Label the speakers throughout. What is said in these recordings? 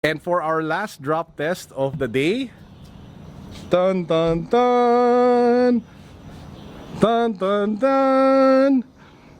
Speaker 1: And for our last drop test of the day, dun dun dun, dun dun dun,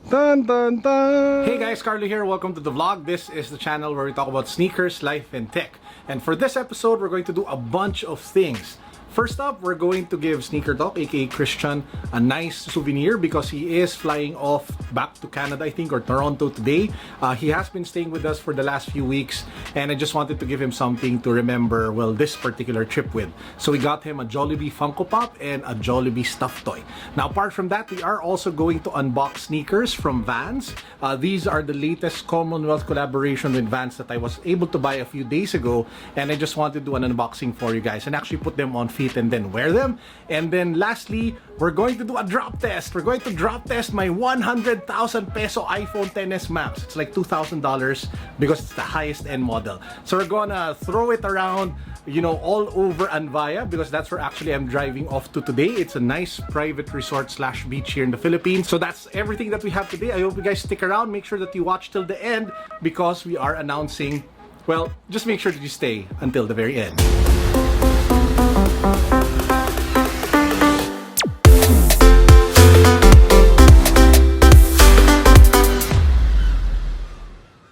Speaker 1: dun dun dun. Hey guys, Carlo here. Welcome to the vlog. This is the channel where we talk about sneakers, life, and tech. And for this episode, we're going to do a bunch of things. First up, we're going to give Sneaker Talk, aka Christian, a nice souvenir because he is flying off back to Canada, I think, or Toronto today. He has been staying with us for the last few weeks, and I just wanted to give him something to remember, well, this particular trip with. So we got him a Jollibee Funko Pop and a Jollibee stuffed toy. Now, apart from that, we are also going to unbox sneakers from VANS. These are the latest Commonwealth collaboration with VANS that I was able to buy a few days ago, and I just wanted to do an unboxing for you guys and actually put them on and then wear them. And then lastly, we're going to do a drop test. We're going to drop test my 100,000 peso iPhone XS Max. It's like $2,000 because it's the highest end model. So we're gonna throw it around, you know, all over Anvaya because that's where actually I'm driving off to today. It's a nice private resort slash beach here in the Philippines. So that's everything that we have today. I hope you guys stick around. Make sure that you watch till the end because we are announcing, well, just make sure that you stay until the very end.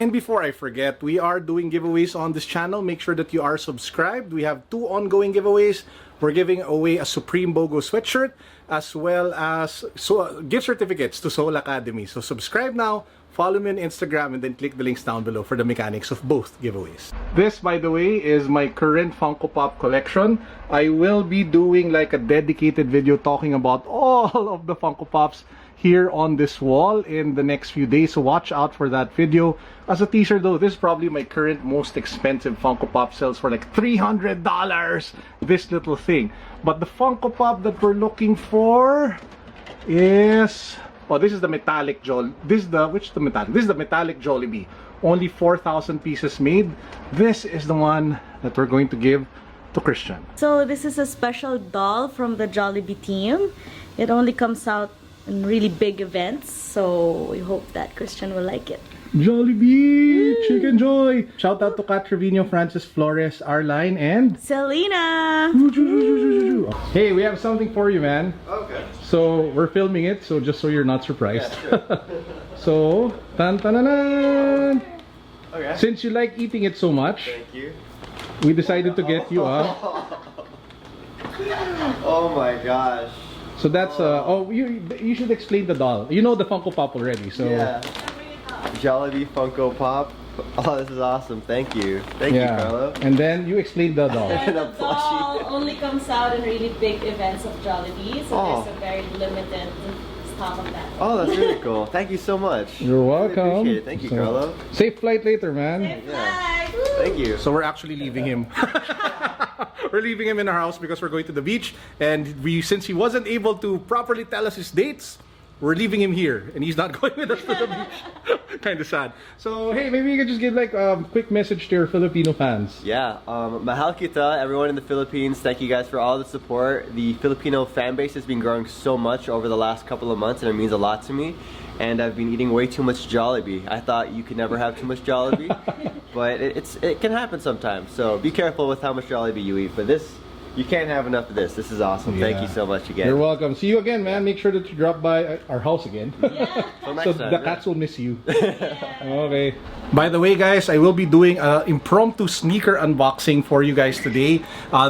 Speaker 1: And before I forget, we are doing giveaways on this channel. Make sure that you are subscribed. We have 2 ongoing giveaways. We're giving away a Supreme BOGO sweatshirt as well as gift certificates to Seoul Academy. So subscribe now, follow me on Instagram, and then click the links down below for the mechanics of both giveaways. This, by the way, is my current Funko Pop collection. I will be doing like a dedicated video talking about all of the Funko Pops here on this wall in the next few days, so watch out for that video. As a teaser though, this is probably my current most expensive Funko Pop, sells for like $300, this little thing. But the Funko Pop that we're looking for is, oh, this is the metallic this is the metallic Jollibee. Only 4,000 pieces made. This is the one that we're going to give to Christian.
Speaker 2: So this is a special doll from the Jollibee team. It only comes out in really big events, so we hope that Christian will like it.
Speaker 1: Jollibee! Chicken Joy! Shout out to Kat Trevino, Francis Flores, Arline, and
Speaker 2: Selena!
Speaker 1: Hey, we have something for you, man.
Speaker 3: Okay.
Speaker 1: So, we're filming it, so just so you're not surprised.
Speaker 3: Yeah, sure.
Speaker 1: So, tan-tan-tan-tan!
Speaker 3: Okay.
Speaker 1: Since you like eating it so much,
Speaker 3: Thank you.
Speaker 1: we decided to get you a...
Speaker 3: Oh my gosh.
Speaker 1: So that's, you should explain the doll. You know the Funko Pop already, so...
Speaker 3: Yeah. Jollibee Funko Pop. Oh, this is awesome. Thank you. Thank you, Carlo.
Speaker 1: And then you explain the doll.
Speaker 2: And the doll only comes out in really big events of Jollibee, so there's a very limited stock of that.
Speaker 3: Oh, that's really cool. Thank you so much.
Speaker 1: You're welcome.
Speaker 3: Really appreciate it. Thank you, Carlo.
Speaker 1: Safe flight later, man.
Speaker 2: Safe flight.
Speaker 3: Thank you.
Speaker 1: So we're actually leaving him. We're leaving him in our house because we're going to the beach, and since he wasn't able to properly tell us his dates, we're leaving him here, and he's not going with us to the beach. Kind of sad. So hey, maybe you could just give like a quick message to your Filipino fans.
Speaker 3: Yeah, mahal kita, everyone in the Philippines. Thank you guys for all the support. The Filipino fan base has been growing so much over the last couple of months, and it means a lot to me. And I've been eating way too much Jollibee. I thought you could never have too much Jollibee, but it can happen sometimes. So be careful with how much Jollibee you eat. But this, you can't have enough of this. This is awesome.
Speaker 1: Yeah.
Speaker 3: Thank you so much again.
Speaker 1: You're welcome. See you again, man. Make sure that you drop by our house again.
Speaker 2: Yeah.
Speaker 1: So the cats will miss you. Okay. By the way, guys, I will be doing an impromptu sneaker unboxing for you guys today.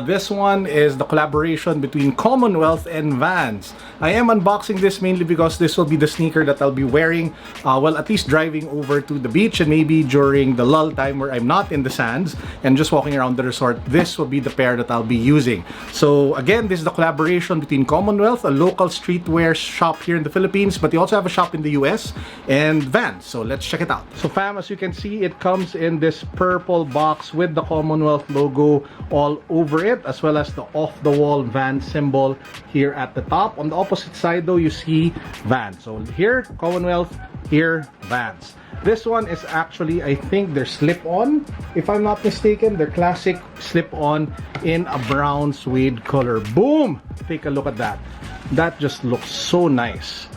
Speaker 1: This one is the collaboration between Commonwealth and VANS. I am unboxing this mainly because this will be the sneaker that I'll be wearing, well, at least driving over to the beach, and maybe during the lull time where I'm not in the sands and just walking around the resort. This will be the pair that I'll be using. So again, this is the collaboration between Commonwealth, a local streetwear shop here in the Philippines, but they also have a shop in the US, and VANS. So let's check it out. So fam, as you can see, it comes in this purple box with the Commonwealth logo all over it, as well as the off-the-wall VANS symbol here at the top. On the opposite side though, you see VANS. So here, Commonwealth, here, VANS. This one is actually, I think, their slip-on. If I'm not mistaken, their classic slip-on in a brown suede color. Boom! Take a look at that. That just looks so nice.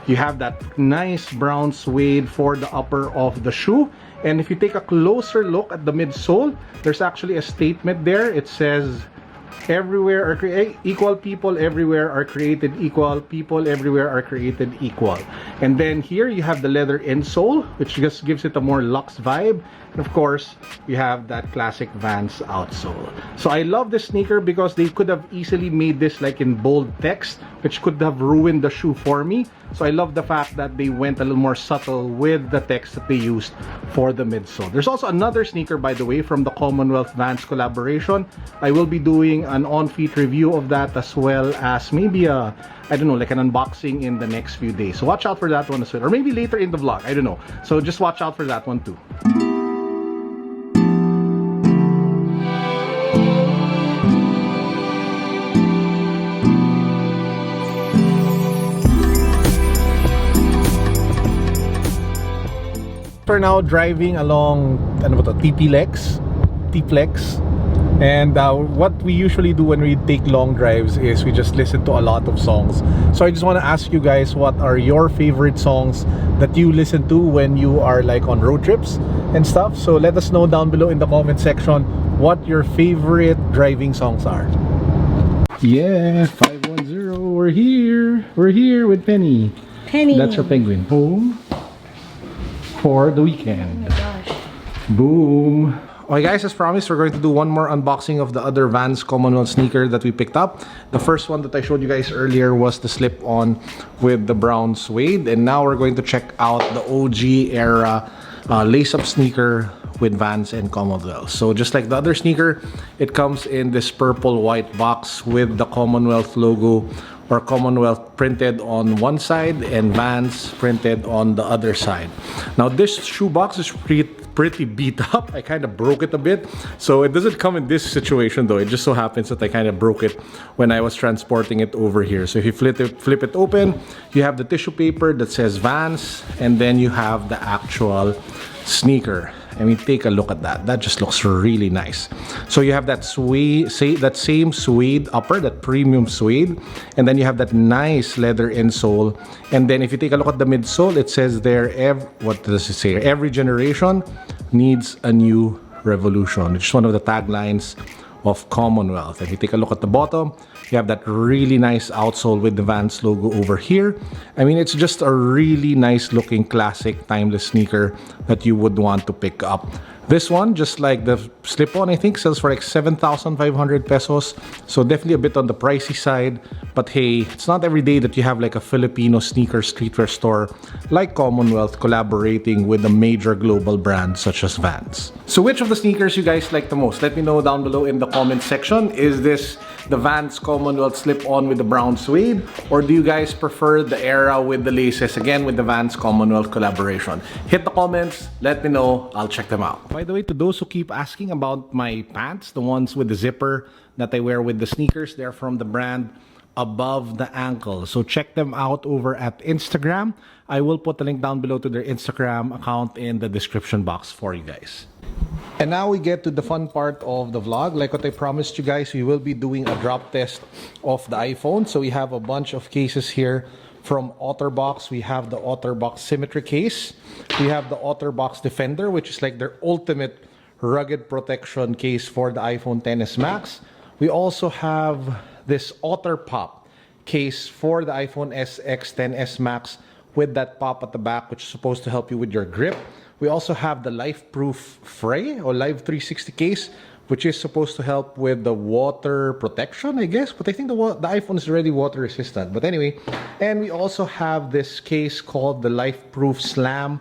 Speaker 1: You have that nice brown suede for the upper of the shoe, And if you take a closer look at the midsole, there's actually a statement there. It says, everywhere are equal, people everywhere are created equal, people everywhere are created equal. And then here you have the leather insole, which just gives it a more luxe vibe. And of course, you have that classic Vans outsole. So I love this sneaker because they could have easily made this like in bold text, which could have ruined the shoe for me. So I love the fact that they went a little more subtle with the text that they used for the midsole. There's also another sneaker, by the way, from the Commonwealth Vans collaboration. I will be doing an on-feet review of that, as well as maybe a, I don't know, like an unboxing in the next few days. So watch out for that one as well, or maybe later in the vlog, I don't know. So just watch out for that one too. We're now driving along T-Flex, and what we usually do when we take long drives is we just listen to a lot of songs. So I just want to ask you guys, what are your favorite songs that you listen to when you are like on road trips and stuff? So let us know down below in the comment section what your favorite driving songs are. Yeah, 510, we're here with Penny. That's our penguin. Home for the weekend.
Speaker 2: Oh my gosh.
Speaker 1: Boom. Okay guys, as promised, we're going to do one more unboxing of the other Vans Commonwealth sneaker that we picked up. The first one that I showed you guys earlier was the slip-on with the brown suede, and now we're going to check out the OG era lace-up sneaker with Vans and Commonwealth. So just like the other sneaker, it comes in this purple white box with the Commonwealth logo or Commonwealth printed on one side and Vans printed on the other side. Now this shoebox is pretty beat up. I kind of broke it a bit. So it doesn't come in this situation though. It just so happens that I kind of broke it when I was transporting it over here. So if you flip it open, you have the tissue paper that says Vans, and then you have the actual sneaker. I mean, take a look at that. That just looks really nice. So you have that same suede upper, that premium suede, and then you have that nice leather insole. And then if you take a look at the midsole, it says there, what does it say? Every generation needs a new revolution. It's one of the taglines of Commonwealth. If you take a look at the bottom, you have that really nice outsole with the Vans logo over here. I mean, it's just a really nice looking classic timeless sneaker that you would want to pick up. This one, just like the slip-on, I think sells for like 7,500 pesos. So definitely a bit on the pricey side. But hey, it's not every day that you have like a Filipino sneaker streetwear store like Commonwealth collaborating with a major global brand such as Vans. So which of the sneakers you guys like the most? Let me know down below in the comment section. Is this the Vans Commonwealth slip-on with the brown suede, or do you guys prefer the era with the laces, again with the Vans Commonwealth collaboration? Hit the comments, let me know, I'll check them out. By the way, to those who keep asking about my pants, the ones with the zipper that I wear with the sneakers, they're from the brand Above the Ankle. So check them out over at Instagram. I will put the link down below to their Instagram account in the description box for you guys. And now we get to the fun part of the vlog. Like what I promised you guys, we will be doing a drop test of the iPhone. So we have a bunch of cases here from Otterbox. We have the Otterbox Symmetry case. We have the Otterbox Defender, which is like their ultimate rugged protection case for the iPhone XS Max. We also have this Otter Pop case for the iPhone SX, XS Max with that pop at the back, which is supposed to help you with your grip. We also have the Life-Proof Fray or Live 360 case, which is supposed to help with the water protection, I guess. But I think the iPhone is already water resistant. But anyway, and we also have this case called the Life-Proof Slam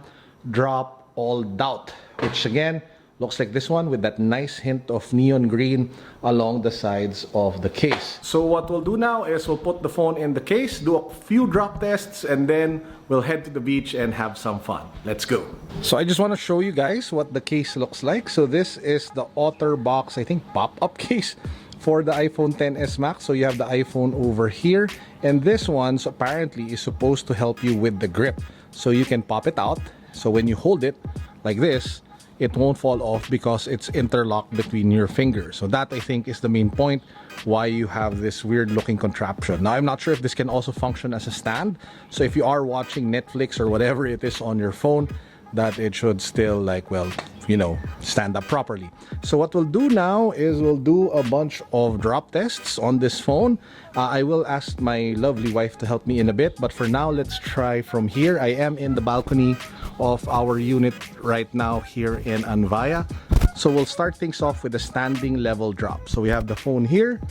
Speaker 1: Drop All Doubt, which again looks like this one with that nice hint of neon green along the sides of the case. So what we'll do now is we'll put the phone in the case, do a few drop tests, and then we'll head to the beach and have some fun. Let's go. So I just want to show you guys what the case looks like. So this is the Otterbox, I think, pop-up case for the iPhone XS Max. So you have the iPhone over here, and this one apparently is supposed to help you with the grip. So you can pop it out. So when you hold it like this, it won't fall off because it's interlocked between your fingers. So that, I think, is the main point why you have this weird looking contraption. Now, I'm not sure if this can also function as a stand. So if you are watching Netflix or whatever it is on your phone, that it should still like, well, you know, stand up properly. So what we'll do now is we'll do a bunch of drop tests on this phone. I will ask my lovely wife to help me in a bit, but for now, let's try from here. I am in the balcony of our unit right now here in Anvaya. So we'll start things off with a standing level drop. So we have the phone here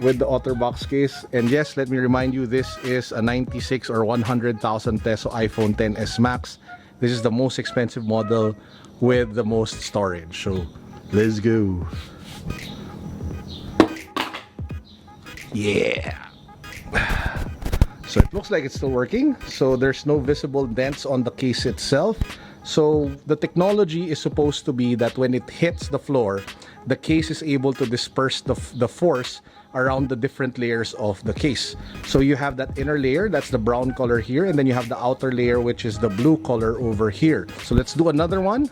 Speaker 1: with the Otterbox case, and yes, let me remind you, this is a 96 or 100,000 peso iPhone XS Max. This is the most expensive model with the most storage. So let's go. Yeah. So it looks like it's still working. So there's no visible dents on the case itself. So the technology is supposed to be that when it hits the floor, the case is able to disperse the force around the different layers of the case. So you have that inner layer, that's the brown color here, and then you have the outer layer, which is the blue color over here. So let's do another one.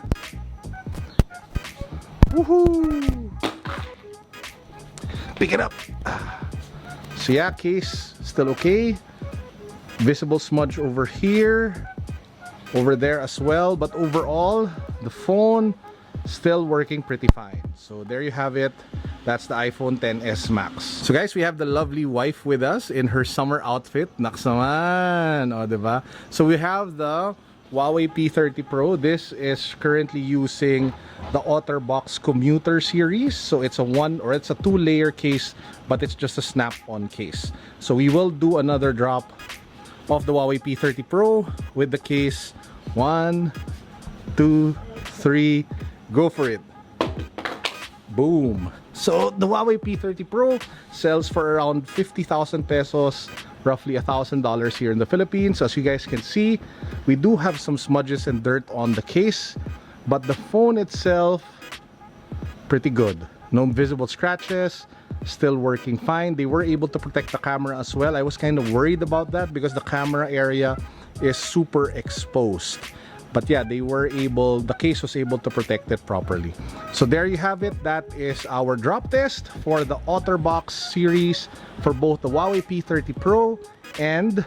Speaker 1: Woohoo! Pick it up. So yeah, case still okay. Visible smudge over here, over there as well, but overall the phone still working pretty fine. So there you have it. That's the iPhone XS Max. So guys, we have the lovely wife with us in her summer outfit. Naks naman, o diba? So we have the HUAWEI P30 Pro. This is currently using the Otterbox commuter series. So it's a it's a 2-layer case, but it's just a snap-on case. So we will do another drop of the HUAWEI P30 Pro with the case. 1, 2, 3, go for it. Boom. So the HUAWEI P30 Pro sells for around 50,000 pesos, roughly $1,000 here in the Philippines. As you guys can see, we do have some smudges and dirt on the case, but the phone itself, pretty good. No visible scratches, still working fine. They were able to protect the camera as well. I was kind of worried about that because the camera area is super exposed. But yeah, the case was able to protect it properly. So there you have it. That is our drop test for the Otterbox series for both the HUAWEI P30 Pro and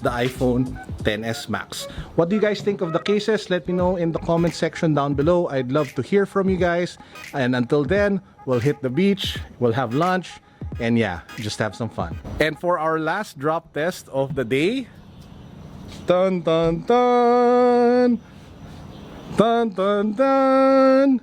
Speaker 1: the iPhone XS Max. What do you guys think of the cases? Let me know in the comment section down below. I'd love to hear from you guys. And until then, we'll hit the beach, we'll have lunch, and yeah, just have some fun. And for our last drop test of the day, dun dun dun, dun dun dun,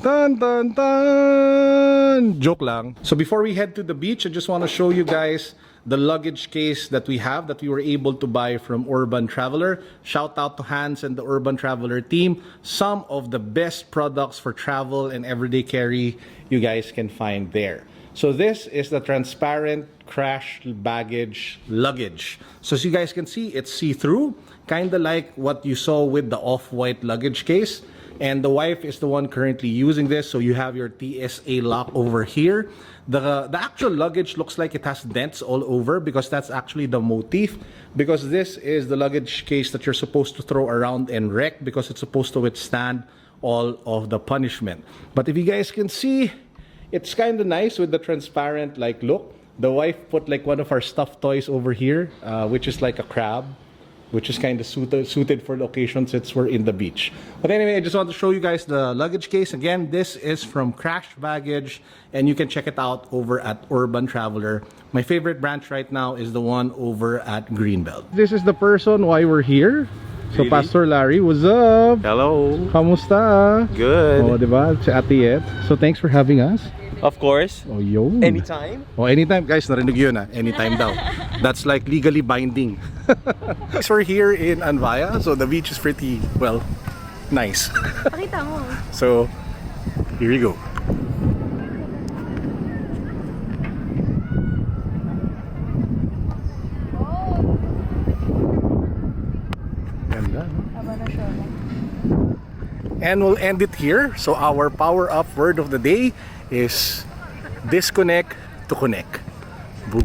Speaker 1: dun dun dun. Joke lang. So before we head to the beach, I just want to show you guys the luggage case that we have, that we were able to buy from Urban Traveler. Shout out to Hans and the Urban Traveler team. Some of the best products for travel and everyday carry you guys can find there. So this is the transparent crash baggage luggage. So as you guys can see, it's see-through, kind of like what you saw with the off-white luggage case. And the wife is the one currently using this. So you have your TSA lock over here. The actual luggage looks like it has dents all over because that's actually the motif. Because this is the luggage case that you're supposed to throw around and wreck because it's supposed to withstand all of the punishment. But if you guys can see, it's kind of nice with the transparent like look. The wife put like one of our stuffed toys over here, which is like a crab, which is kind of suited for the occasion since we're in the beach. But anyway, I just want to show you guys the luggage case. Again, this is from Crash Baggage, and you can check it out over at Urban Traveler. My favorite branch right now is the one over at Greenbelt. This is the person why we're here. So really? Pastor Larry, what's up?
Speaker 4: Hello.
Speaker 1: Kamusta?
Speaker 4: Good.
Speaker 1: Oh, diba? Si Ate Yet. So thanks for having us.
Speaker 4: Of course.
Speaker 1: Oh, yun.
Speaker 4: Anytime?
Speaker 1: Oh, anytime. Guys, narinig yun ah. Anytime daw. That's like legally binding. So we're here in Anvaya. So the beach is pretty, well, nice.
Speaker 2: Pakita mo.
Speaker 1: So, here you go. Ganda, no? And we'll end it here. So our power up word of the day is disconnect to connect. Boom.